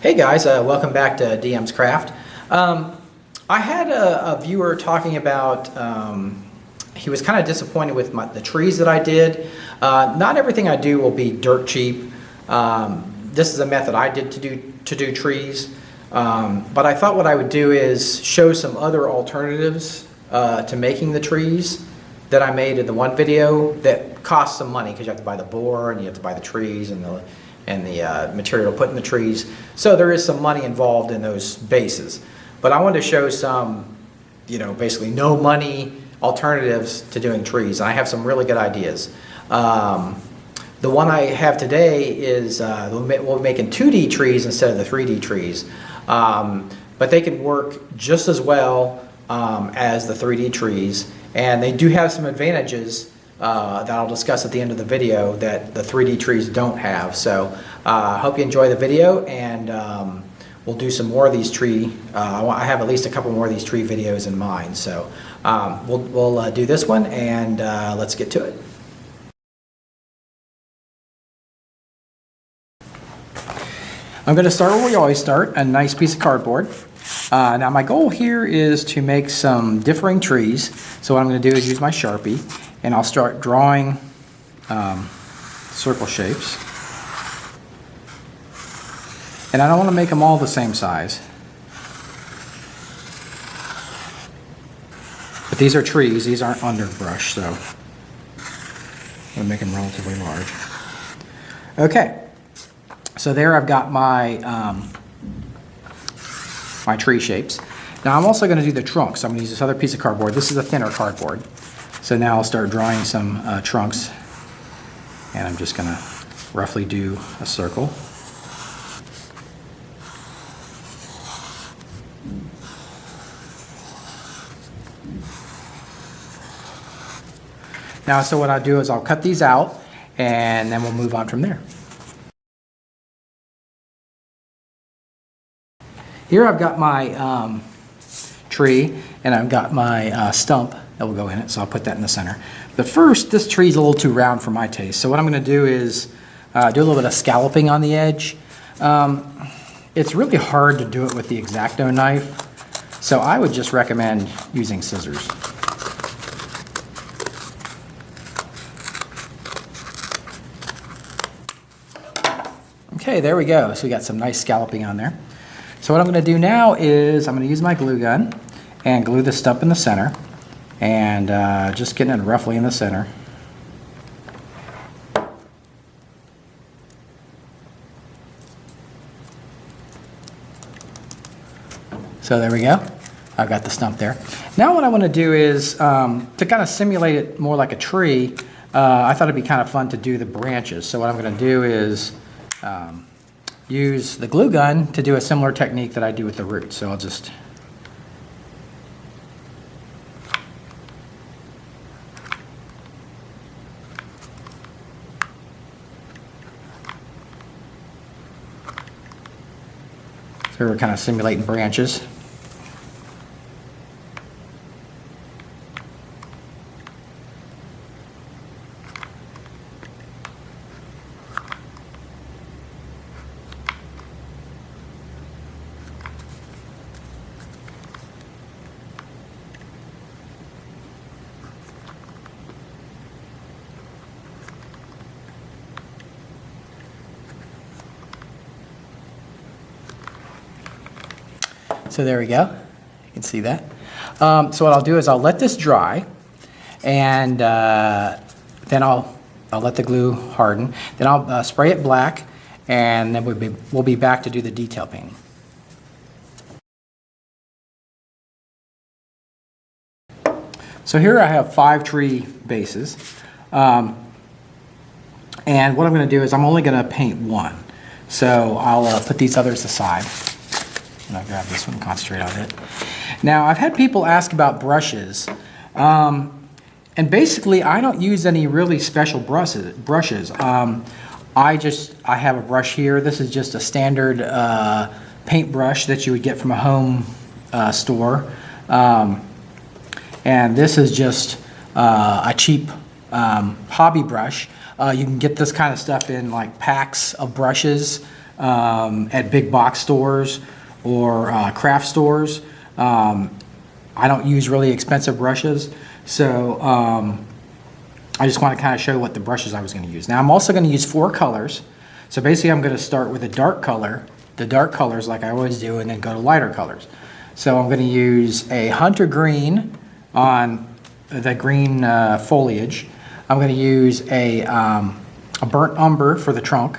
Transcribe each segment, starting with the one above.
Hey guys, welcome back to DM's Craft. I had a viewer talking about, he was kind of disappointed with the trees that I did. Not everything I do will be dirt cheap. This is a method I did to do trees. But I thought what I would do is show some other alternatives to making the trees that I made in the one video that cost some money because you have to buy the board and you have to buy the trees and the material to put in the trees. So there is some money involved in those bases. But I wanted to show some, basically no money alternatives to doing trees. And I have some really good ideas. The one I have today is we're making 2D trees instead of the 3D trees. But they can work just as well as the 3D trees. And they do have some advantages that I'll discuss at the end of the video that the 3D trees don't have. So I hope you enjoy the video, and we'll do some more of these tree. I have at least a couple more of these tree videos in mind. So we'll do this one, and let's get to it. I'm going to start where we always start, a nice piece of cardboard. Now my goal here is to make some differing trees. So what I'm going to do is use my Sharpie, and I'll start drawing circle shapes. And I don't want to make them all the same size. But these are trees, these aren't underbrush, so I'm going to make them relatively large. Okay, so there I've got my my tree shapes. Now I'm also going to do the trunks. So I'm going to use this other piece of cardboard. This is a thinner cardboard. So now I'll start drawing some trunks, and I'm just going to roughly do a circle. Now, so what I'll do is I'll cut these out, and then we'll move on from there. Here I've got my tree, and I've got my stump that will go in it, so I'll put that in the center. But first, this tree is a little too round for my taste, so what I'm going to do is do a little bit of scalloping on the edge. It's really hard to do it with the X-Acto knife, so I would just recommend using scissors. Okay, there we go. So we got some nice scalloping on there. So what I'm going to do now is I'm going to use my glue gun and glue the stump in the center, and just getting it roughly in the center. So there we go. I've got the stump there. Now what I want to do is to kind of simulate it more like a tree, I thought it'd be kind of fun to do the branches. So what I'm going to do is use the glue gun to do a similar technique that I do with the roots. So I'll just so we're kind of simulating branches. So there we go. You can see that. So what I'll do is I'll let this dry, and then I'll let the glue harden. Then I'll spray it black, and then we'll be back to do the detail painting. So here I have 5 tree bases, and what I'm going to do is I'm only going to paint one. So I'll put these others aside. And I'll grab this one and concentrate on it. Now, I've had people ask about brushes. And basically, I don't use any really special brushes. I have a brush here. This is just a standard paint brush that you would get from a home store. And this is just a cheap hobby brush. You can get this kind of stuff in like packs of brushes. at big box stores or craft stores. I don't use really expensive brushes, so I just want to kind of show what the brushes I was going to use. Now I'm also going to use 4 colors. So basically I'm going to start with a dark color, the dark colors like I always do, and then go to lighter colors. So I'm going to use a hunter green on the green foliage. I'm going to use a burnt umber for the trunk.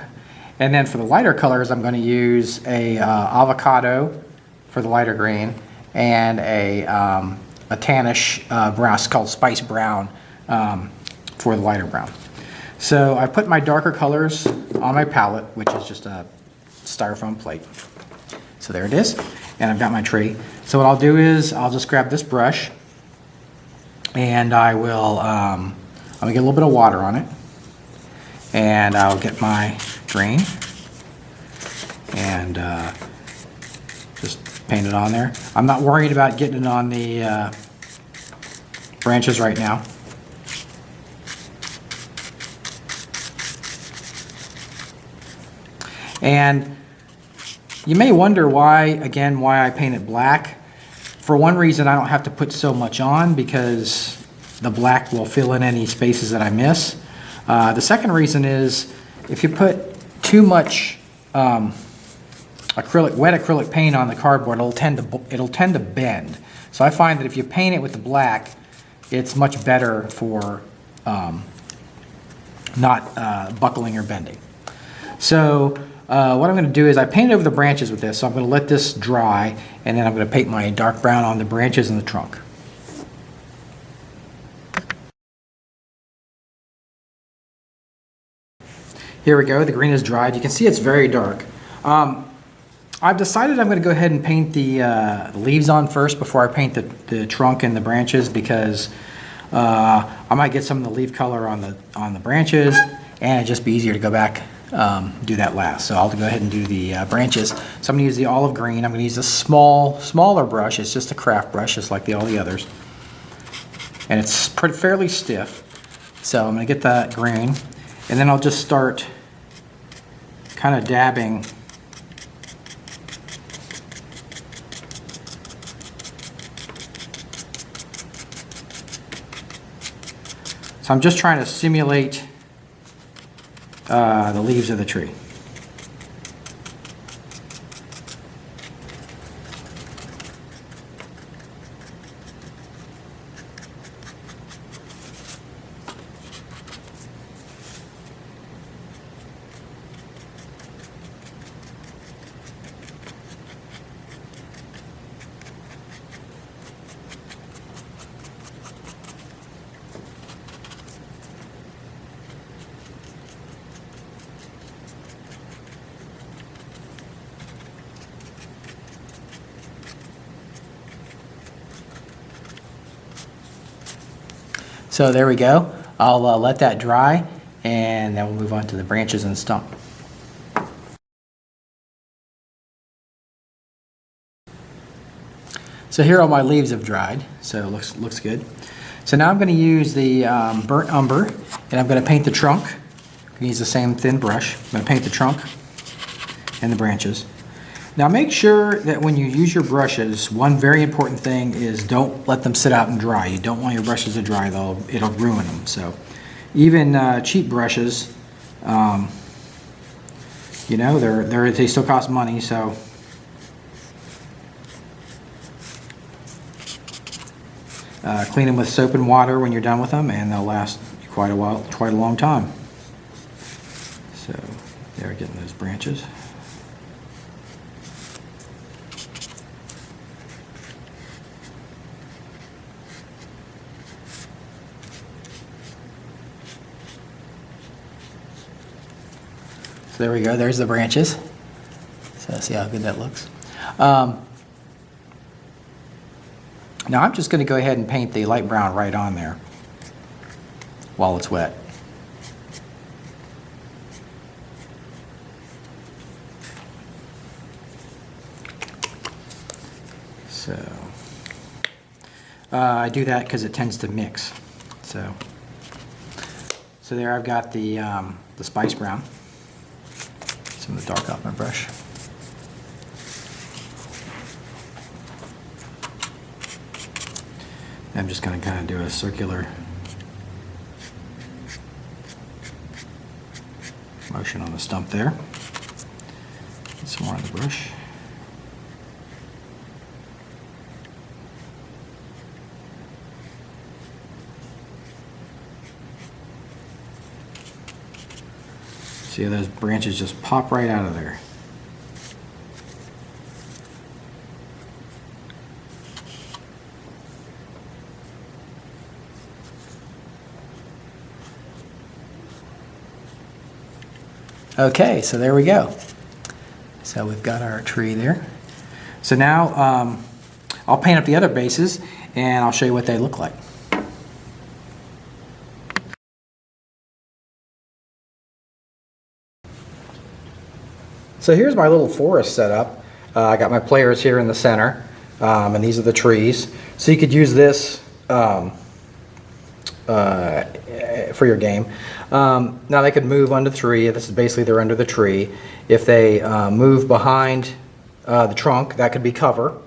And then for the lighter colors, I'm going to use a avocado for the lighter green and a tannish brown, it's called spice brown, for the lighter brown. So I put my darker colors on my palette, which is just a styrofoam plate. So there it is, and I've got my tree. So what I'll do is I'll just grab this brush, and I will, I'm gonna get a little bit of water on it, and I'll get my green, and just paint it on there. I'm not worried about getting it on the branches right now. And you may wonder why I painted black. For one reason, I don't have to put so much on because the black will fill in any spaces that I miss. The second reason is if you put too much wet acrylic paint on the cardboard, it'll tend to bend. So I find that if you paint it with the black, it's much better for not buckling or bending. So what I'm going to do is I painted over the branches with this, so I'm going to let this dry, and then I'm going to paint my dark brown on the branches and the trunk. Here we go, the green is dried. You can see it's very dark. I've decided I'm going to go ahead and paint the leaves on first before I paint the trunk and the branches, because I might get some of the leaf color on the branches, and it'd just be easier to go back do that last. So I'll go ahead and do the branches. So I'm going to use the olive green. I'm going to use a smaller brush. It's just a craft brush, just like all the others. And it's fairly stiff. So I'm going to get that green. And then I'll just start kind of dabbing so I'm just trying to simulate the leaves of the tree. So there we go. I'll let that dry, and then we'll move on to the branches and the stump. So here all my leaves have dried, so it looks good. So now I'm going to use the burnt umber, and I'm going to paint the trunk. I'm going to use the same thin brush. I'm going to paint the trunk and the branches. Now make sure that when you use your brushes, one very important thing is don't let them sit out and dry. You don't want your brushes to dry, though it'll ruin them. So even cheap brushes, you know, they still cost money. So clean them with soap and water when you're done with them, and they'll last quite a long time. So there, getting those branches. So there we go, there's the branches. So see how good that looks. Now I'm just going to go ahead and paint the light brown right on there while it's wet. So I do that because it tends to mix. So there I've got the spice brown. some of the dark off my brush. I'm just going to kind of do a circular motion on the stump there. Get some more on the brush. See how those branches just pop right out of there. Okay, so there we go. So we've got our tree there. So now I'll paint up the other bases and I'll show you what they look like. So here's my little forest setup. I got my players here in the center, and these are the trees. So you could use this for your game. Now they could move under the tree. This is basically they're under the tree. If they move behind the trunk, that could be cover.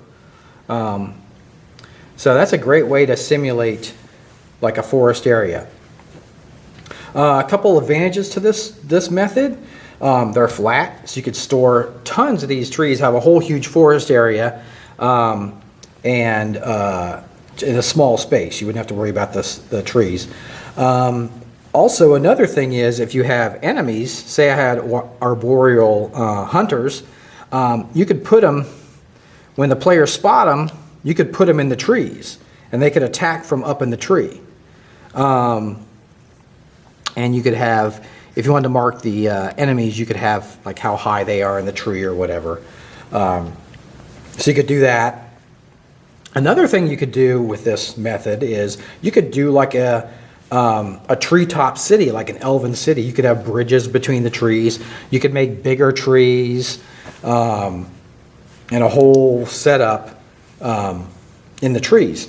So that's a great way to simulate like a forest area. A couple advantages to this method. They're flat, so you could store tons of these trees, have a whole huge forest area, and in a small space. You wouldn't have to worry about the trees. Also, another thing is if you have enemies, say I had arboreal hunters, you could put them, when the players spot them, you could put them in the trees, and they could attack from up in the tree. And you could have, if you wanted to mark the enemies, you could have like how high they are in the tree or whatever. So you could do that. Another thing you could do with this method is you could do like a treetop city, like an elven city. You could have bridges between the trees. You could make bigger trees and a whole setup in the trees,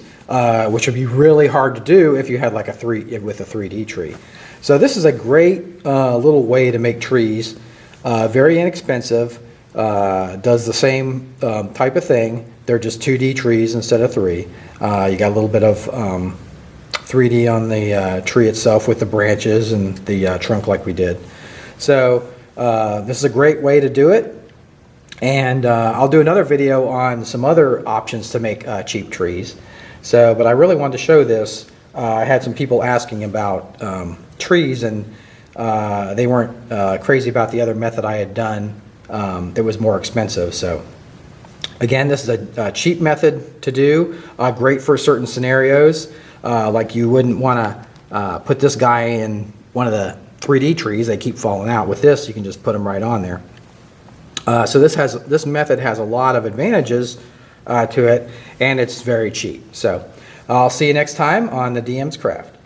which would be really hard to do if you had like with a 3D tree. So this is a great little way to make trees, very inexpensive, does the same type of thing. They're just 2D trees instead of 3. You got a little bit of 3D on the tree itself with the branches and the trunk like we did. So this is a great way to do it. And I'll do another video on some other options to make cheap trees. So, but I really wanted to show this. I had some people asking about trees, and they weren't crazy about the other method I had done that was more expensive. So again, this is a cheap method to do, great for certain scenarios. Like you wouldn't want to put this guy in one of the 3D trees, they keep falling out. With this, you can just put them right on there. So this method has a lot of advantages to it, and it's very cheap. So I'll see you next time on the DM's Craft.